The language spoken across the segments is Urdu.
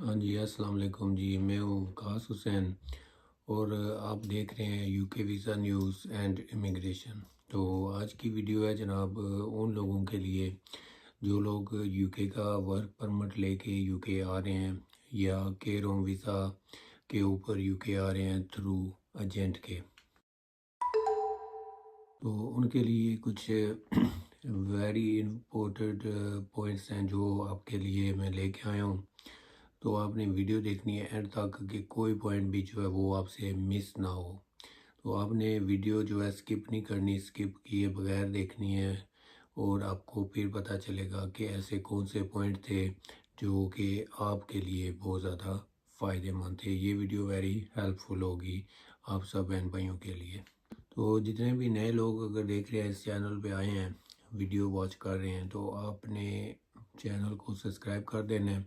ہاں جی، السلام علیکم جی، میں ہوں وقاص حسین اور آپ دیکھ رہے ہیں یو کے ویزا نیوز اینڈ امیگریشن۔ تو آج کی ویڈیو ہے جناب ان لوگوں کے لیے جو لوگ یو کے کا ورک پرمٹ لے کے یو کے آ رہے ہیں یا کیئر ہوم ویزا کے اوپر یو کے آ رہے ہیں تھرو ایجنٹ کے۔ تو ان کے لیے کچھ ویری امپورٹنٹ پوائنٹس ہیں جو آپ کے لیے میں لے کے آیا ہوں۔ تو آپ نے ویڈیو دیکھنی ہے اینڈ تک کہ کوئی پوائنٹ بھی جو ہے وہ آپ سے مس نہ ہو۔ تو آپ نے ویڈیو جو ہے سکپ نہیں کرنی، سکپ کیے بغیر دیکھنی ہے اور آپ کو پھر پتہ چلے گا کہ ایسے کون سے پوائنٹ تھے جو کہ آپ کے لیے بہت زیادہ فائدے مند تھے۔ یہ ویڈیو ویری ہیلپ فل ہوگی آپ سب بہن بھائیوں کے لیے۔ تو جتنے بھی نئے لوگ اگر دیکھ رہے ہیں اس چینل پہ آئے ہیں، ویڈیو واچ کر رہے ہیں، تو آپ نے چینل کو سبسکرائب کر دینا ہے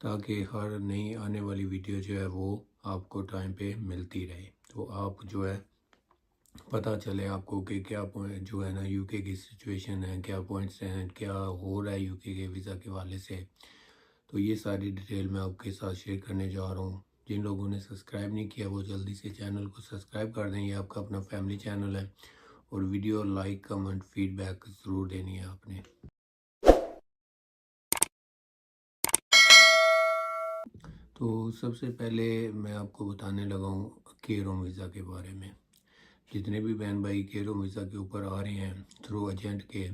تاکہ ہر نئی آنے والی ویڈیو جو ہے وہ آپ کو ٹائم پہ ملتی رہے۔ تو آپ جو ہے پتہ چلے آپ کو کہ کیا جو ہے نا یو کے کی سچویشن ہے، کیا پوائنٹس ہیں، کیا ہو رہا ہے یو کے ویزا کے حوالے سے۔ تو یہ ساری ڈیٹیل میں آپ کے ساتھ شیئر کرنے جا رہا ہوں۔ جن لوگوں نے سبسکرائب نہیں کیا وہ جلدی سے چینل کو سبسکرائب کر دیں، یہ آپ کا اپنا فیملی چینل ہے، اور video like comment feedback ضرور دینی ہے آپ نے۔ تو سب سے پہلے میں آپ کو بتانے لگا ہوں کیئر ہوم ویزا کے بارے میں۔ جتنے بھی بہن بھائی کیئر ہوم ویزا کے اوپر آ رہے ہیں تھرو ایجنٹ کے،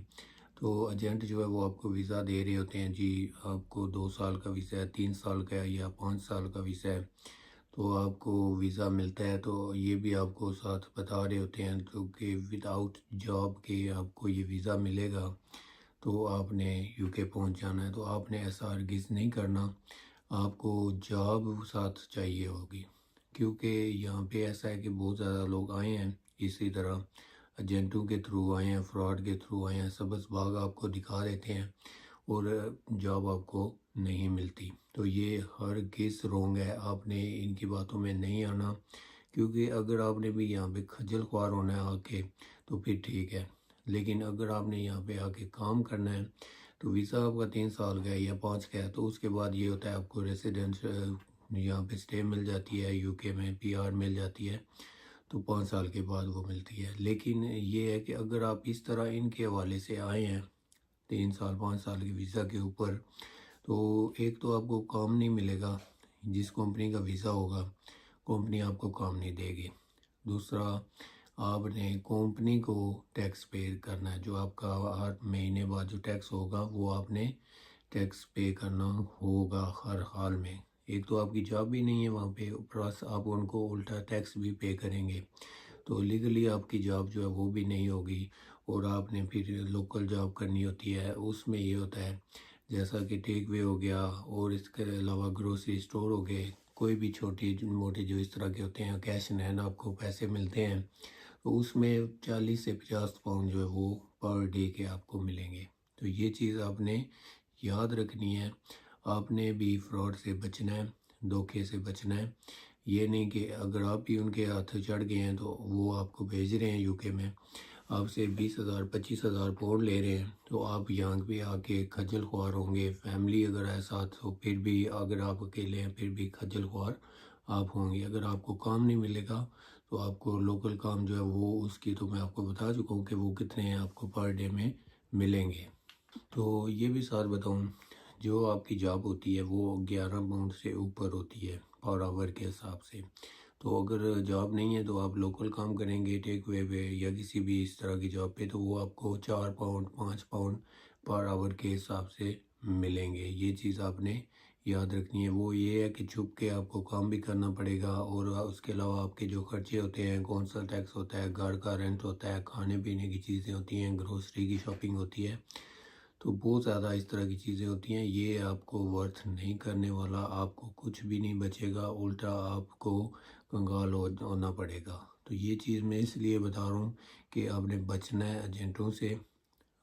تو ایجنٹ جو ہے وہ آپ کو ویزا دے رہے ہوتے ہیں جی آپ کو 2 سال کا ویزا ہے، 3 سال کا ہے یا 5 سال کا ویزا ہے، تو آپ کو ویزا ملتا ہے۔ تو یہ بھی آپ کو ساتھ بتا رہے ہوتے ہیں تو کہ ود آؤٹ جاب کے آپ کو یہ ویزا ملے گا تو آپ نے یو کے پہنچ جانا ہے۔ تو آپ نے ایسا ہرگز نہیں کرنا، آپ کو جاب ساتھ چاہیے ہوگی، کیونکہ یہاں پہ ایسا ہے کہ بہت زیادہ لوگ آئے ہیں اسی طرح ایجنٹوں کے تھرو آئے ہیں، فراڈ کے تھرو آئے ہیں، سبز باغ آپ کو دکھا دیتے ہیں اور جاب آپ کو نہیں ملتی۔ تو یہ ہرگز رونگ ہے، آپ نے ان کی باتوں میں نہیں آنا، کیونکہ اگر آپ نے بھی یہاں پہ خجل خوار ہونا ہے آ کے تو پھر ٹھیک ہے، لیکن اگر آپ نے یہاں پہ آ کے کام کرنا ہے تو ویزا آپ کا 3 سال کا ہے یا 5 کا ہے، تو اس کے بعد یہ ہوتا ہے آپ کو ریسیڈنس یہاں پہ اسٹے مل جاتی ہے، یو کے میں پی آر مل جاتی ہے، تو 5 سال کے بعد وہ ملتی ہے۔ لیکن یہ ہے کہ اگر آپ اس طرح ان کے حوالے سے آئے ہیں 3 سال 5 سال کے ویزا کے اوپر، تو ایک تو آپ کو کام نہیں ملے گا، جس کمپنی کا ویزا ہوگا کمپنی آپ کو کام نہیں دے گی۔ دوسرا، آپ نے کمپنی کو ٹیکس پے کرنا ہے، جو آپ کا ہر مہینے بعد جو ٹیکس ہوگا وہ آپ نے ٹیکس پے کرنا ہوگا ہر حال میں۔ ایک تو آپ کی جاب بھی نہیں ہے وہاں پہ، پلس آپ ان کو الٹا ٹیکس بھی پے کریں گے، تو لیگلی آپ کی جاب جو ہے وہ بھی نہیں ہوگی، اور آپ نے پھر لوکل جاب کرنی ہوتی ہے۔ اس میں یہ ہوتا ہے جیسا کہ ٹیک وے ہو گیا اور اس کے علاوہ گروسری سٹور ہو گئے، کوئی بھی چھوٹی موٹی جو اس طرح کے ہوتے ہیں کیش ان ہینڈ آپ کو پیسے ملتے ہیں، تو اس میں 40 سے 50 پاؤنڈ جو ہے وہ پر ڈے کے آپ کو ملیں گے۔ تو یہ چیز آپ نے یاد رکھنی ہے، آپ نے بھی فراڈ سے بچنا ہے، دھوکے سے بچنا ہے۔ یہ نہیں کہ اگر آپ بھی ان کے ہاتھ چڑھ گئے ہیں تو وہ آپ کو بھیج رہے ہیں یو کے میں، آپ سے 20,000 25,000 پاؤنڈ لے رہے ہیں، تو آپ یہاں پہ آ کے خجل خوار ہوں گے۔ فیملی اگر ہے ساتھ تو پھر بھی، اگر آپ اکیلے ہیں پھر بھی خجل خوار آپ ہوں گے۔ اگر آپ کو کام نہیں ملے گا تو آپ کو لوکل کام جو ہے وہ اس کی تو میں آپ کو بتا چکا ہوں کہ وہ کتنے ہیں آپ کو پر ڈے میں ملیں گے۔ تو یہ بھی ساتھ بتاؤں، جو آپ کی جاب ہوتی ہے وہ 11 پاؤنڈ سے اوپر ہوتی ہے پر آور کے حساب سے۔ تو اگر جاب نہیں ہے تو آپ لوکل کام کریں گے ٹیک وے پہ یا کسی بھی اس طرح کی جاب پہ، تو وہ آپ کو 4 پاؤنڈ 5 پاؤنڈ پر آور کے حساب سے ملیں گے۔ یہ چیز آپ نے یاد رکھنی ہے۔ وہ یہ ہے کہ چھپ کے آپ کو کام بھی کرنا پڑے گا، اور اس کے علاوہ آپ کے جو خرچے ہوتے ہیں، کونسل ٹیکس ہوتا ہے، گھر کا رینٹ ہوتا ہے، کھانے پینے کی چیزیں ہوتی ہیں، گروسری کی شاپنگ ہوتی ہے، تو بہت زیادہ اس طرح کی چیزیں ہوتی ہیں۔ یہ آپ کو ورتھ نہیں کرنے والا، آپ کو کچھ بھی نہیں بچے گا، الٹا آپ کو کنگال ہونا پڑے گا۔ تو یہ چیز میں اس لیے بتا رہا ہوں کہ آپ نے بچنا ہے ایجنٹوں سے۔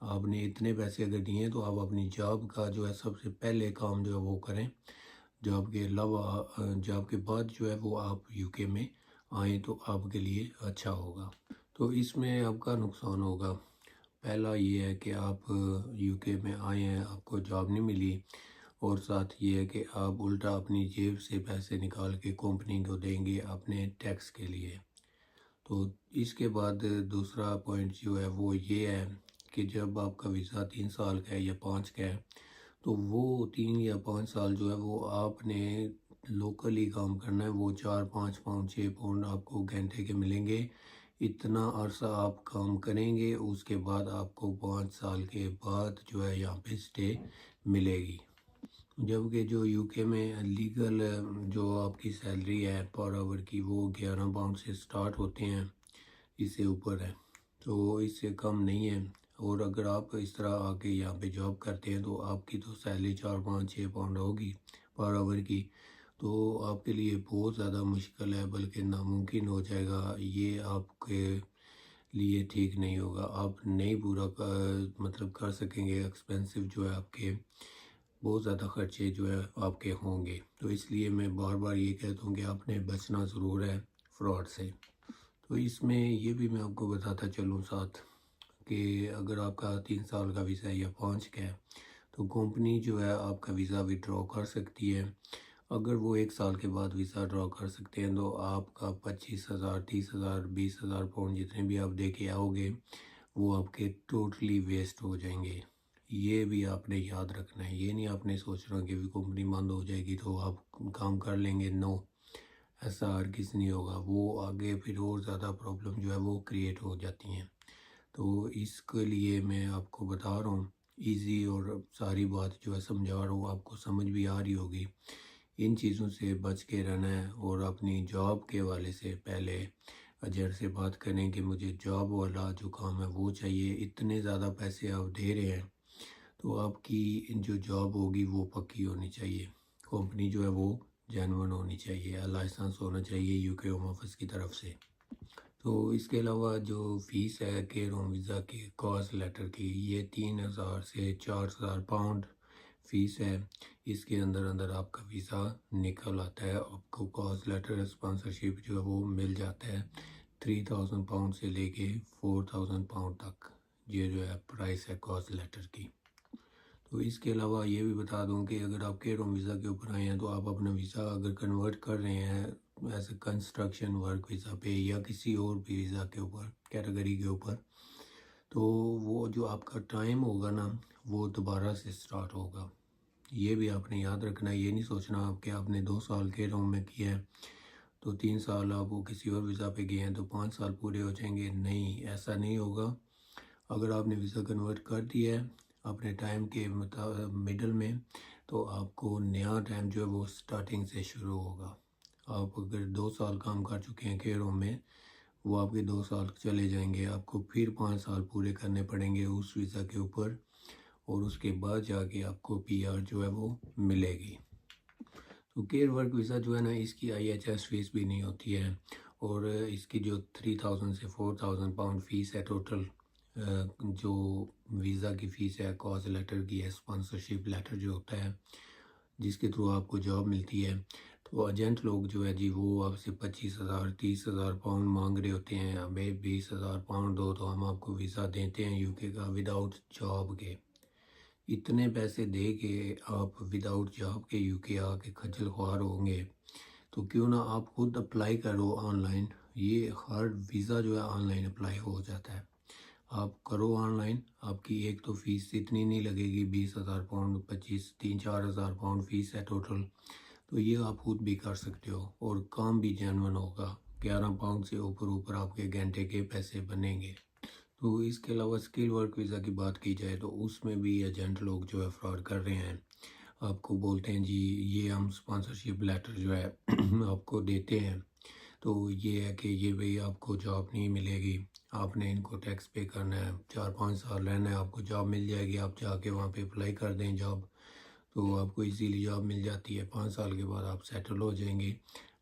آپ نے اتنے پیسے اگر دیے ہیں تو آپ اپنی جاب کا جو ہے سب سے پہلے کام جو ہے وہ کریں، جاب کے علاوہ جاب کے بعد جو ہے وہ آپ یو کے میں آئیں تو آپ کے لیے اچھا ہوگا۔ تو اس میں آپ کا نقصان ہوگا۔ پہلا یہ ہے کہ آپ یو کے میں آئے ہیں، آپ کو جاب نہیں ملی، اور ساتھ یہ ہے کہ آپ الٹا اپنی جیب سے پیسے نکال کے کمپنی کو دیں گے اپنے ٹیکس کے لیے۔ تو اس کے بعد دوسرا پوائنٹ جو ہے وہ یہ ہے کہ جب آپ کا ویزا 3 سال کا ہے یا 5 کا ہے تو وہ 3 یا 5 سال جو ہے وہ آپ نے لوکلی کام کرنا ہے، وہ 4 5 پاؤنڈ 6 پاؤنڈ آپ کو گھنٹے کے ملیں گے، اتنا عرصہ آپ کام کریں گے، اس کے بعد آپ کو 5 سال کے بعد جو ہے یہاں پہ اسٹے ملے گی۔ جبکہ جو یو کے میں لیگل جو آپ کی سیلری ہے پر آور کی وہ 11 پاؤنڈ سے سٹارٹ ہوتے ہیں، اس سے اوپر ہے، تو اس سے کم نہیں ہے۔ اور اگر آپ اس طرح آ کے یہاں پہ جاب کرتے ہیں تو آپ کی تو سیلری 4 5 6 پاؤنڈ ہوگی پر آور کی، تو آپ کے لیے بہت زیادہ مشکل ہے، بلکہ ناممکن ہو جائے گا، یہ آپ کے لیے ٹھیک نہیں ہوگا، آپ نہیں پورا مطلب کر سکیں گے، ایکسپینسو جو ہے آپ کے بہت زیادہ خرچے جو ہے آپ کے ہوں گے۔ تو اس لیے میں بار بار یہ کہتا ہوں کہ آپ نے بچنا ضرور ہے فراڈ سے۔ تو اس میں یہ بھی میں آپ کو بتاتا چلوں ساتھ کہ اگر آپ کا 3 سال کا ویزا یا 5 کا ہے تو کمپنی جو ہے آپ کا ویزا وڈرا کر سکتی ہے۔ اگر وہ 1 سال کے بعد ویزا ڈرا کر سکتے ہیں تو آپ کا 25,000 30,000 20,000 پاؤنڈ جتنے بھی آپ دے کے آؤ گے وہ آپ کے ٹوٹلی ویسٹ ہو جائیں گے۔ یہ بھی آپ نے یاد رکھنا ہے، یہ نہیں آپ نے سوچنا کہ بھی کمپنی بند ہو جائے گی تو آپ کام کر لیں گے، نو، ایسا ہرگز نہیں ہوگا، وہ آگے پھر اور زیادہ پرابلم جو ہے وہ کریٹ ہو جاتی ہیں۔ تو اس کے لیے میں آپ کو بتا رہا ہوں ایزی، اور ساری بات جو ہے سمجھا رہا ہوں، آپ کو سمجھ بھی آ رہی ہوگی۔ ان چیزوں سے بچ کے رہنا ہے، اور اپنی جاب کے والے سے پہلے ایجنٹ سے بات کریں کہ مجھے جاب والا جو کام ہے وہ چاہیے، اتنے زیادہ پیسے آپ دے رہے ہیں تو آپ کی جو جاب ہوگی وہ پکی ہونی چاہیے، کمپنی جو ہے وہ جینون ہونی چاہیے، لائسنس ہونا چاہیے یو کے ہوم آفس کی طرف سے۔ تو اس کے علاوہ جو فیس ہے کیئر ہوم ویزا کی کاز لیٹر کی، یہ 3,000 سے 4,000 پاؤنڈ فیس ہے۔ اس کے اندر آپ کا ویزا نکل آتا ہے، آپ کو کاز لیٹر اسپانسرشپ جو ہے وہ مل جاتا ہے 3,000 پاؤنڈ سے لے کے 4,000 پاؤنڈ تک، یہ جو ہے پرائس ہے کاز لیٹر کی۔ تو اس کے علاوہ یہ بھی بتا دوں کہ اگر آپ کیئر ہوم ویزا کے اوپر آئے ہیں تو آپ اپنا ویزا اگر کنورٹ کر رہے ہیں ایسے کنسٹرکشن ورک ویزا پہ یا کسی اور بھی ویزا کے اوپر کیٹیگری کے اوپر، تو وہ جو آپ کا ٹائم ہوگا نا وہ دوبارہ سے سٹارٹ ہوگا۔ یہ بھی آپ نے یاد رکھنا ہے، یہ نہیں سوچنا آپ کہ آپ نے 2 سال کیئر ہوم میں کیا ہے تو 3 سال آپ وہ کسی اور ویزا پہ گئے ہیں تو 5 سال پورے ہو جائیں گے، نہیں، ایسا نہیں ہوگا۔ اگر آپ نے ویزا کنورٹ کر دیا ہے اپنے ٹائم کے مڈل میں تو آپ کو نیا ٹائم جو ہے وہ سٹارٹنگ سے شروع ہوگا۔ آپ اگر 2 سال کام کر چکے ہیں کیئر ہوم میں، وہ آپ کے 2 سال چلے جائیں گے، آپ کو پھر 5 سال پورے کرنے پڑیں گے اس ویزا کے اوپر، اور اس کے بعد جا کے آپ کو پی آر جو ہے وہ ملے گی۔ تو کیئر ورک ویزا جو ہے نا اس کی IHS فیس بھی نہیں ہوتی ہے، اور اس کی جو 3,000 سے 4,000 پاؤنڈ فیس ہے ٹوٹل، جو ویزا کی فیس ہے کاز لیٹر کی ہے، اسپانسرشپ لیٹر جو ہوتا ہے جس کے تھرو آپ کو جاب ملتی ہے، تو ایجنٹ لوگ جو ہے جی وہ آپ سے 25,000 30,000 پاؤنڈ مانگ رہے ہوتے ہیں، ہمیں 20,000 پاؤنڈ دو تو ہم آپ کو ویزا دیتے ہیں UK کا وداؤٹ جاب کے۔ اتنے پیسے دے کے آپ وداؤٹ جاب کے UK آ کے خجل خوار ہوں گے تو کیوں نہ آپ خود اپلائی کرو آن لائن، یہ ہر ویزا جو ہے آن لائن اپلائی ہو جاتا ہے، آپ کرو آن لائن، آپ کی ایک تو فیس اتنی نہیں لگے گی، 20,000 پاؤنڈ 3-4 ہزار پاؤنڈ فیس ہے ٹوٹل، تو یہ آپ خود بھی کر سکتے ہو، اور کام بھی جینون ہوگا، 11 پاؤنڈ سے اوپر آپ کے گھنٹے کے پیسے بنیں گے۔ تو اس کے علاوہ اسکل ورک ویزا کی بات کی جائے تو اس میں بھی ایجنٹ لوگ جو ہے فراڈ کر رہے ہیں، آپ کو بولتے ہیں جی یہ ہم اسپانسرشپ لیٹر جو ہے آپ کو دیتے ہیں، تو یہ ہے کہ یہ بھی آپ کو جاب نہیں ملے گی، آپ نے ان کو ٹیکس پے کرنا ہے، 4 5 سال رہنا ہے، آپ کو جاب مل جائے گی، آپ جا کے وہاں پہ اپلائی کر دیں جاب، تو آپ کو ایزیلی جاب مل جاتی ہے، 5 سال کے بعد آپ سیٹل ہو جائیں گے۔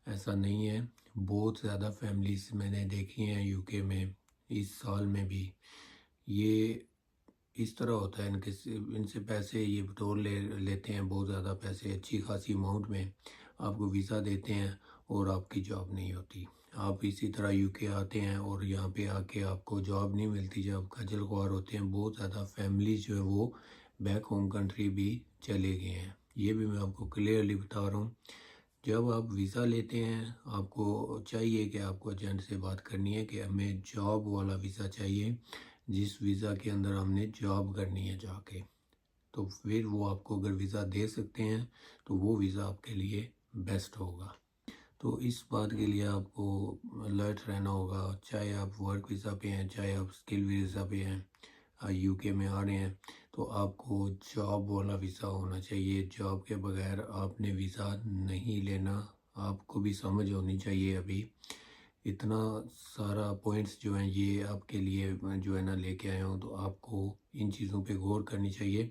ایسا نہیں ہے، بہت زیادہ فیملیز میں نے دیکھی ہیں UK میں اس سال میں بھی، یہ اس طرح ہوتا ہے، ان سے پیسے یہ بٹور لیتے ہیں، بہت زیادہ پیسے، اچھی خاصی اماؤنٹ میں آپ کو ویزا دیتے ہیں اور آپ کی جاب نہیں ہوتی، آپ اسی طرح UK آتے ہیں اور یہاں پہ آ کے آپ کو جاب نہیں ملتی، جب خجل خوار ہوتے ہیں، بہت زیادہ فیملیز جو ہے وہ بیک ہوم کنٹری بھی چلے گئے ہیں۔ یہ بھی میں آپ کو کلیئرلی بتا رہا ہوں. جب آپ ویزا لیتے ہیں آپ کو چاہیے کہ آپ کو ایجنٹ سے بات کرنی ہے کہ ہمیں جاب والا ویزا چاہیے، جس ویزا کے اندر ہم نے جاب کرنی ہے جا کے. تو پھر وہ آپ کو اگر ویزا دے سکتے ہیں تو وہ ویزا آپ کے لیے بیسٹ ہوگا. تو اس بات کے لیے آپ کو الرٹ رہنا ہوگا، چاہے آپ ورک ویزا پہ ہیں، چاہے آپ اسکل ویزا پہ ہیں، یو کے میں آ رہے ہیں، تو آپ کو جاب والا ویزا ہونا چاہیے. جاب کے بغیر آپ نے ویزا نہیں لینا. آپ کو بھی سمجھ ہونی چاہیے. ابھی اتنا سارا پوائنٹس جو ہیں یہ آپ کے لیے جو ہے نا لے کے آیا ہوں، تو آپ کو ان چیزوں پہ غور کرنی چاہیے.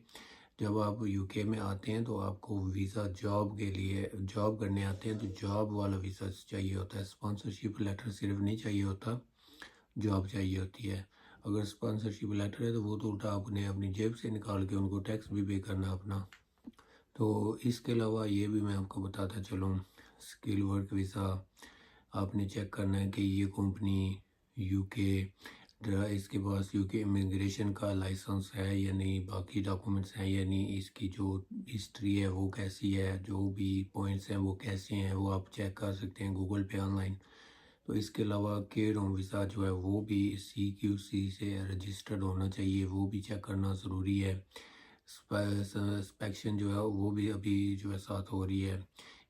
جب آپ یو کے میں آتے ہیں تو آپ کو ویزا جاب کے لیے، جاب کرنے آتے ہیں تو جاب والا ویزا چاہیے ہوتا ہے. اسپانسرشپ لیٹر صرف نہیں چاہیے ہوتا، جاب چاہیے ہوتی ہے. اگر اسپانسرشپ لیٹر ہے تو وہ تو الٹا آپ نے اپنی جیب سے نکال کے ان کو ٹیکس بھی پے کرنا اپنا. تو اس کے علاوہ یہ بھی میں آپ کو بتاتا چلوں، اسکل ورک ویزا آپ نے چیک کرنا ہے کہ یہ کمپنی یو کے اس کے پاس یو کے امیگریشن کا لائسنس ہے یا نہیں، باقی ڈاکومنٹس ہیں یا نہیں، اس کی جو ہسٹری ہے وہ کیسی ہے، جو بھی پوائنٹس ہیں وہ کیسے ہیں، وہ آپ چیک کر سکتے ہیں گوگل پہ آن لائن. تو اس کے علاوہ کیئر ہوم ویزا جو ہے وہ بھی CQC سے رجسٹرڈ ہونا چاہیے، وہ بھی چیک کرنا ضروری ہے. انسپیکشن جو ہے وہ بھی ابھی جو ہے ساتھ ہو رہی ہے.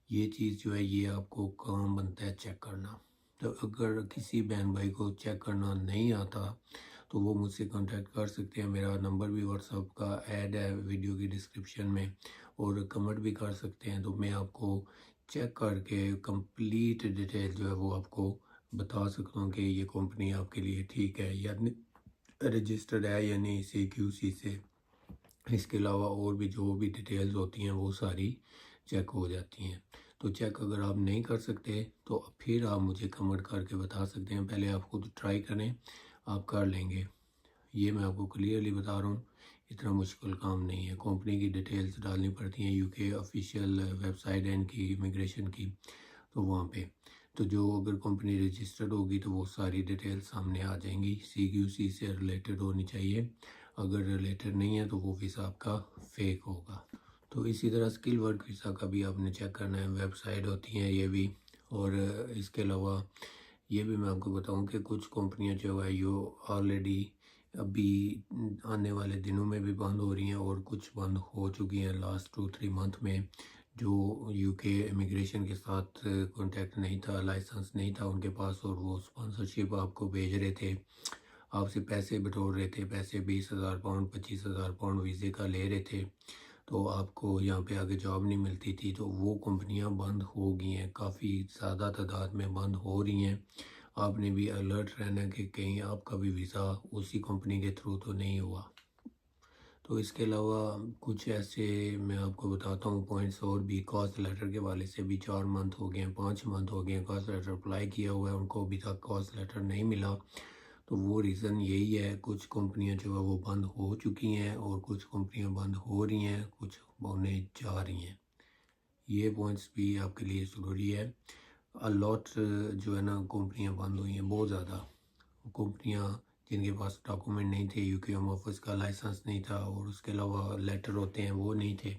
یہ چیز جو ہے یہ آپ کو کام بنتا ہے چیک کرنا. تو اگر کسی بہن بھائی کو چیک کرنا نہیں آتا تو وہ مجھ سے کانٹیکٹ کر سکتے ہیں. میرا نمبر بھی واٹس ایپ کا ایڈ ہے ویڈیو کی ڈسکرپشن میں، اور کمنٹ بھی کر سکتے ہیں. تو میں آپ کو چیک کر کے کمپلیٹ ڈیٹیل جو ہے وہ آپ کو بتا سکتا ہوں کہ یہ کمپنی آپ کے لیے ٹھیک ہے یا رجسٹرڈ ہے یا نہیں CQC سے. اس کے علاوہ اور بھی جو بھی ڈیٹیلز ہوتی ہیں وہ ساری چیک ہو جاتی ہیں. تو چیک اگر آپ نہیں کر سکتے تو پھر آپ مجھے کمنٹ کر کے بتا سکتے ہیں. پہلے آپ خود ٹرائی کریں، آپ کر لیں گے. یہ میں آپ کو کلیئرلی بتا رہا ہوں، اتنا مشکل کام نہیں ہے. کمپنی کی ڈیٹیلز ڈالنی پڑتی ہیں، یو کے آفیشیل ویب سائٹ ہے ان کی امیگریشن کی، تو وہاں پہ تو جو اگر کمپنی رجسٹرڈ ہوگی تو وہ ساری ڈیٹیل سامنے آ جائیں گی. CQC سے ریلیٹڈ ہونی چاہیے. اگر ریلیٹڈ نہیں ہے تو وہ ویزا آپ کا فیک ہوگا. تو اسی طرح اسکل ورک ویزا کا بھی آپ نے چیک کرنا ہے، ویب سائٹ ہوتی ہیں یہ بھی. اور اس کے علاوہ یہ بھی میں آپ کو بتاؤں کہ کچھ کمپنیاں جو ہے یہ آلریڈی ابھی آنے والے دنوں میں بھی بند ہو رہی ہیں، اور کچھ بند ہو چکی ہیں لاسٹ 2-3 منتھ میں. جو یو کے امیگریشن کے ساتھ کانٹیکٹ نہیں تھا، لائسنس نہیں تھا ان کے پاس، اور وہ اسپانسرشپ آپ کو بھیج رہے تھے، آپ سے پیسے بٹور رہے تھے، پیسے 20,000 پاؤنڈ 25,000 پاؤنڈ ویزے کا لے رہے تھے، تو آپ کو یہاں پہ آگے جاب نہیں ملتی تھی. تو وہ کمپنیاں بند ہو گئی ہیں، کافی زیادہ تعداد میں بند ہو رہی ہیں. آپ نے بھی الرٹ رہنا کہ کہیں آپ کا بھی ویزا اسی کمپنی کے تھرو تو نہیں ہوا. تو اس کے علاوہ کچھ ایسے میں آپ کو بتاتا ہوں پوائنٹس اور بھی. کاسٹ لیٹر کے والے سے بھی 4 منتھ ہو گئے ہیں، 5 منتھ ہو گئے ہیں کاسٹ لیٹر اپلائی کیا ہوا ہے، ان کو ابھی تک کاسٹ لیٹر نہیں ملا. تو وہ ریزن یہی ہے، کچھ کمپنیاں جو ہے وہ بند ہو چکی ہیں، اور کچھ کمپنیاں بند ہو رہی ہیں، کچھ ہونے جا رہی ہیں. یہ پوائنٹس بھی آپ کے لیے ضروری ہے. الاٹ جو ہے نا کمپنیاں بند ہوئی ہیں، بہت زیادہ کمپنیاں جن کے پاس ڈاکومنٹ نہیں تھے، یو کے ہوم آفس کا لائسنس نہیں تھا، اور اس کے علاوہ لیٹر ہوتے ہیں وہ نہیں تھے.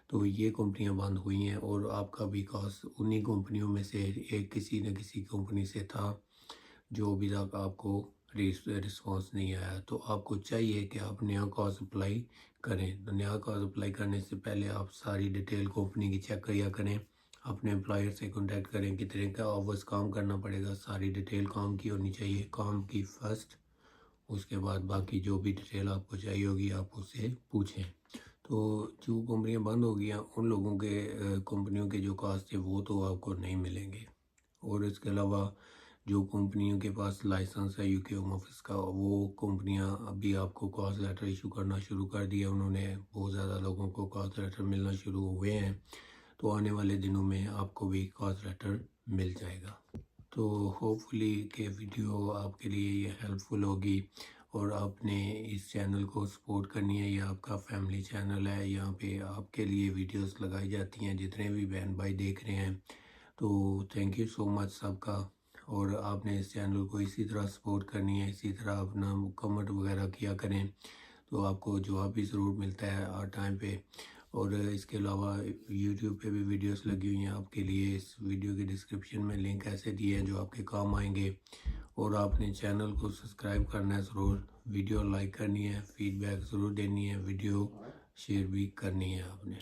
تو یہ کمپنیاں بند ہوئی ہیں، اور آپ کا بھی کاس انہی کمپنیوں میں سے ایک کسی نہ کسی کمپنی سے تھا جو ابھی تک آپ کو رسپانس نہیں آیا. تو آپ کو چاہیے کہ آپ نیا کاز اپلائی کریں. تو نیا کاز اپلائی کرنے سے پہلے آپ ساری ڈیٹیل کمپنی کی چیک کیا کریں، اپنے امپلائر سے کانٹیکٹ کریں، کتنے کا آورس کام کرنا پڑے گا، ساری ڈیٹیل کام کی ہونی چاہیے، کام کی فرسٹ. اس کے بعد باقی جو بھی ڈیٹیل آپ کو چاہیے ہوگی آپ اس سے پوچھیں. تو جو کمپنیاں بند ہو گئی ہیں ان لوگوں کے کمپنیوں کے جو کاز تھے وہ تو آپ کو نہیں ملیں گے. اور اس کے علاوہ جو کمپنیوں کے پاس لائسنس ہے یو کے ہوم آفس کا، وہ کمپنیاں ابھی آپ کو کاز لیٹر ایشو کرنا شروع کر دیا. انہوں نے بہت زیادہ لوگوں کو کاز لیٹر ملنا شروع ہوئے ہیں. تو آنے والے دنوں میں آپ کو بھی کاز لیٹر مل جائے گا. تو ہوپ فلی کہ ویڈیو آپ کے لیے یہ ہیلپ فل ہوگی، اور آپ نے اس چینل کو سپورٹ کرنی ہے. یہ آپ کا فیملی چینل ہے، یہاں پہ آپ کے لیے ویڈیوز لگائی جاتی ہیں. جتنے بھی بہن بھائی دیکھ رہے ہیں تو تھینک یو سو مچ سب کا. اور آپ نے اس چینل کو اسی طرح سپورٹ کرنی ہے، اسی طرح اپنا کمنٹ وغیرہ کیا کریں، تو آپ کو جواب بھی ضرور ملتا ہے ہر ٹائم پہ. اور اس کے علاوہ یوٹیوب پہ بھی ویڈیوز لگی ہوئی ہیں آپ کے لیے. اس ویڈیو کے ڈسکرپشن میں لنک ایسے دیے ہیں جو آپ کے کام آئیں گے. اور آپ نے چینل کو سبسکرائب کرنا ہے ضرور, ویڈیو لائک کرنی ہے, فیڈ بیک ضرور دینی ہے, ویڈیو شیئر بھی کرنی ہے آپ نے.